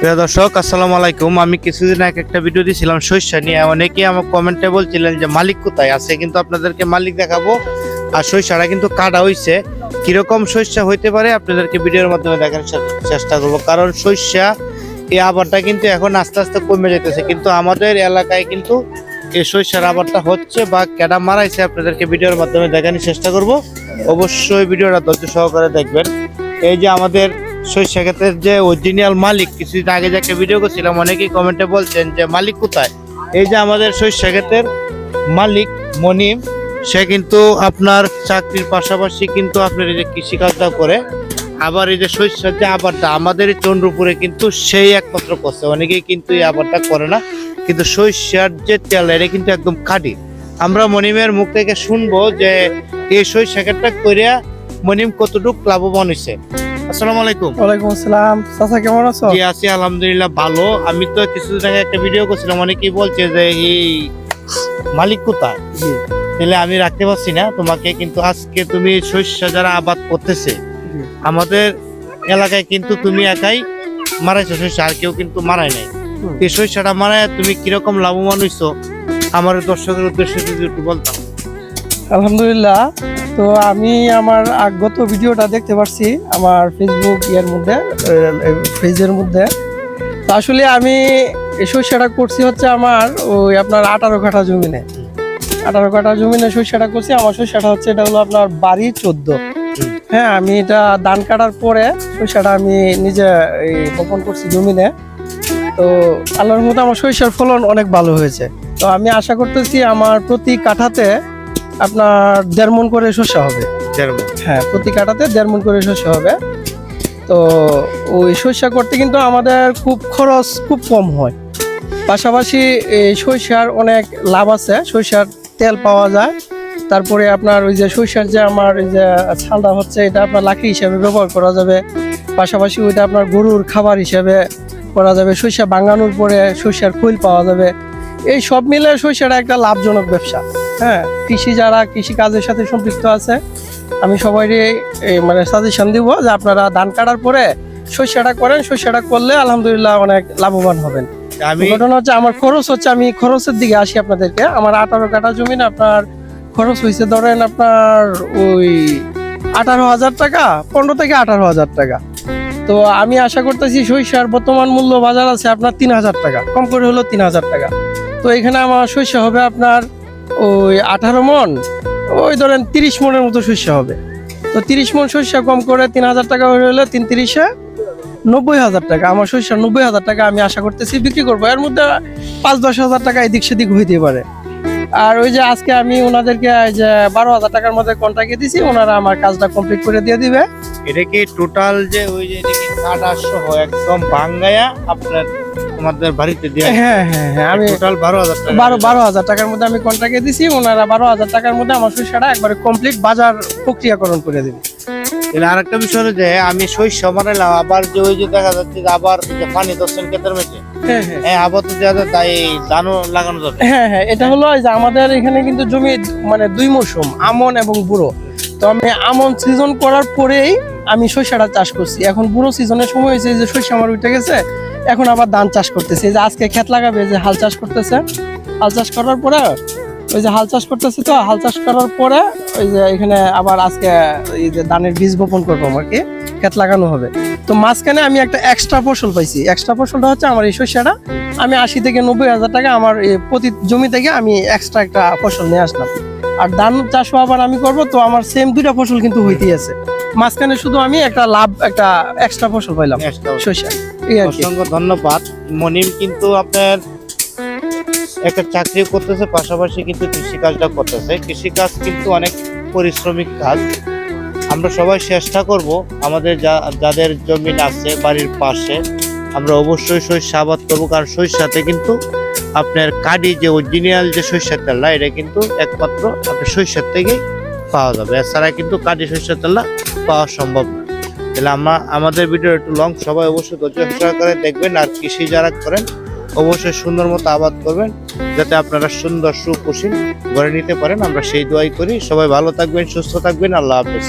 প্রিয় দর্শক আসসালামু আলাইকুম। আমি কিছুদিন আগে একটা ভিডিও দিয়েছিলাম সরিষা নিয়ে। অনেকেই আমার কমেন্টে বলছিলেন যে মালিক কোথায় আছে, কিন্তু আপনাদেরকে মালিক দেখাবো। আর সরিষাটা কিন্তু কাটা হয়েছে, কিরকম সরিষা হইতে পারে আপনাদেরকে ভিডিওর মাধ্যমে দেখার চেষ্টা করবো। কারণ সরিষা এই আবারটা কিন্তু এখন আস্তে আস্তে কমে যেতেছে, কিন্তু আমাদের এলাকায় কিন্তু এই সরিষার আবারটা হচ্ছে বা ক্যাডা মারাইছে, আপনাদেরকে ভিডিওর মাধ্যমে দেখানোর চেষ্টা করব। অবশ্যই ভিডিওটা ধৈর্য সহকারে দেখবেন। এই যে আমাদের সরিষা ক্ষেতের যে অরিজিনাল মালিক, কিছুদিন আগে যে একটা ভিডিও করছিলাম, অনেকেই কমেন্টে বলছেন যে মালিক কোথায়। এই যে আমাদের সরিষা ক্ষেতের মালিক মনিম, সে কিন্তু আপনার চাকরির পাশাপাশি কিন্তু আপনার এই যে কৃষিকাজটা করে, আবার এই যে সরিষার যে আবারটা আমাদের এই চন্দ্রপুরে কিন্তু সেই একমাত্র করছে। অনেকেই কিন্তু এই আবারটা করে না, কিন্তু সরিষার যে তেল এটা কিন্তু একদম খাঁটি। আমরা মনিমের মুখ থেকে শুনবো যে এই সরিষা ক্ষেতটা করিয়া মনিম কতটুকু লাভবান হয়েছে। আসসালামু আলাইকুম। ওয়ালাইকুম আসসালাম। চাচা কেমন আছো? জি আছি আলহামদুলিল্লাহ ভালো। আমি তো কিছুদিন আগে একটা ভিডিও করছিলাম, অনেকেই বলছে যে এই মালিক কোথায়, তাহলে আমি রাখতে পারছি না তোমাকে। কিন্তু আজকে তুমি সরিষা যারা আবাদ করতেছে আমাদের এলাকায়, কিন্তু তুমি একাই মারাইছো সরিষা, আর কেউ কিন্তু মারাই নাই। এই সরিষাটা মারায় তুমি কিরকম লাভবান হইছো আমার দর্শকের উদ্দেশ্যে যদি একটু বলতাম। আলহামদুলিল্লাহ। তো আমি আমার আগত ভিডিওটা দেখতে পাচ্ছি আমার ফেসবুক পেজের মধ্যে। তো আসলে আমি এই সরিষাটা করছি হচ্ছে আমার ওই আপনার 18 কাঠা জমিনে। 18 কাঠা জমিনে সরিষাটা করছি। আমার সরিষাটা হচ্ছে এটা হলো আপনার বাড়ি 14। হ্যাঁ, আমি এটা ধান কাটার পরে সরিষাটা আমি নিজে বপন করছি জমিনে। তো আল্লাহর মতো আমার সরিষার ফলন অনেক ভালো হয়েছে। তো আমি আশা করতেছি আমার প্রতি কাঠাতে আপনার 1.5 মণ করে শস্য হবে। হ্যাঁ, প্রতি কাঠাতে 1.5 মণ করে শস্য হবে। তো ওই শস্য করতে কিন্তু আমাদের খরচ খুব কম হয়। পাশাপাশি এই সরিষার অনেক লাভ আছে। সরিষার তেল পাওয়া যায়। তারপরে আপনার ওই যে সরিষার যে আমার এই যে ছালটা হচ্ছে, এটা আপনার লাকড়ি হিসাবে ব্যবহার করা যাবে। পাশাপাশি ওইটা আপনার গরুর খাবার হিসাবে করা যাবে। সরিষা ভাঙানোর পরে সরিষার খৈল পাওয়া যাবে। এই সব মিলে সরিষাটা একটা লাভজনক ব্যবসা। হ্যাঁ, যারা কৃষি কাজের সাথে সম্পৃক্ত আছে, আমি সবাইকে মানে সাজেশন দিব যে আপনারা ধান কাটার পরে সরিষাটা করেন। সরিষাটা করলে আলহামদুলিল্লাহ অনেক লাভবান হবেন। ঘটনা হচ্ছে আমার খরচ হচ্ছে, আমি খরচের দিকে আসি আপনাদেরকে। আমার 18 কাঠা জমিন আপনার খরচ হয়েছে ধরেন আপনার ওই 18,000 টাকা, 15 থেকে 18,000 টাকা। তো আমি আশা করতেছি সরিষার বর্তমান মূল্য বাজার আছে আপনার 3,000 টাকা, কম করে হলো 3,000 টাকা। তো এখানে আমার সরিষা হবে আপনার ওই 18 মণ, ওই ধরেন 30 মণের মতো সরিষা হবে। তো 30 মণ সরিষা কম করে 3,000 টাকা হলে 3-30-এ 90,000 টাকা। আমার সরিষা 90,000 টাকা আমি আশা করতেছি বিক্রি করবো। এর মধ্যে 5-10 হাজার টাকা এদিক সেদিক হইতে পারে। আর ওই যে আজকে আমি ওনাদেরকে যে 12,000 টাকার মধ্যে কন্ট্রাক্টে দিছি, ওনারা আমার কাজটা কমপ্লিট করে দিয়ে দিবে। এটা কি টোটাল যে ওই যে কাটা সহ একদম ভাঙ্গায়া আপনার তোমাদের বাড়িতে দিয়ে? হ্যাঁ হ্যাঁ হ্যাঁ, আমি টোটাল 12,000 টাকা, 12,000 টাকার মধ্যে আমি কন্ট্রাক্টে দিছি। ওনারা 12,000 টাকার মধ্যে আমার সরিষাটা একবারে কমপ্লিট বাজার প্রক্রিয়াকরণ করে দিবে। এর আরেকটা বিষয় হলো যে আমি সরিষা মারাইলাম, আবার যে ওই যে দেখা যাচ্ছে যে আবার যে পানি দর্শন ক্ষেতের মধ্যে, হ্যাঁ আবার তো যাদের তাই ধানও লাগানো যাবে। হ্যাঁ হ্যাঁ, এটা হলো যে আমাদের এখানে কিন্তু জমি মানে 2 মৌসুম, আমন এবং বুড়ো। তো আমি আমন সিজন করার পরেই আমি সরিষাটা চাষ করছি। এখন বুড়ো সিজনের সময় হয়েছে যে সরিষা আমার উঠে গেছে, এখন আবার ধান চাষ করতেছে। যে আজকে ক্ষেত লাগাবে, যে হাল চাষ করতেছে। হাল চাষ করার পরে ওই যে হাল চাষ করতেছে, তো হাল চাষ করার পরে ওই যে এখানে আবার আজকে এই যে ধানের বীজ বপন করবো, আমাকে ক্ষেত লাগানো হবে। তো মাঝখানে আমি একটা এক্সট্রা ফসল পাইছি। এক্সট্রা ফসলটা হচ্ছে আমার এই সরিষাটা। আমি 80 থেকে 90,000 টাকা আমার প্রতি জমি থেকে আমি এক্সট্রা একটা ফসল নিয়ে আসলাম। আর ধান চাষও আবার আমি করব। তো আমার সেম 2টা ফসল কিন্তু হইতেই আছে। মাঝখানে শুধু আমি একটা এক্সট্রা ফসল পাইলাম সরিষা। অসংখ্য ধন্যবাদ। মনিম কিন্তু আপনার একটা চাকরি করতেছে, পাশাপাশি কিন্তু কৃষিকাজটা করতেছে। কৃষিকাজ কিন্তু অনেক পরিশ্রমিক কাজ। আমরা সবাই চেষ্টা করব আমাদের যাদের জমি আছে বাড়ির পাশে, আমরা অবশ্যই সরিষা আবাদ করবো। কারণ সরিষাতে কিন্তু আপনার কাডি যে অরিজিনাল যে সরিষার তেলটা, এটা কিন্তু একমাত্র আপনার সরিষার থেকেই পাওয়া যাবে। এছাড়া কিন্তু কাডি সরিষার তেলটা পাওয়া সম্ভব না। তাহলে আমাদের ভিডিও একটু লং, সবাই অবশ্যই ধৈর্য সহকারে দেখবেন। আর কৃষি যারা করেন অবশ্যই সুন্দর মতো আবাদ করবেন, যাতে আপনারা সুন্দর সুখুশি গড়ে নিতে পারেন। আমরা সেই দোয়াই করি। সবাই ভালো থাকবেন, সুস্থ থাকবেন। আল্লাহ হাফেজ।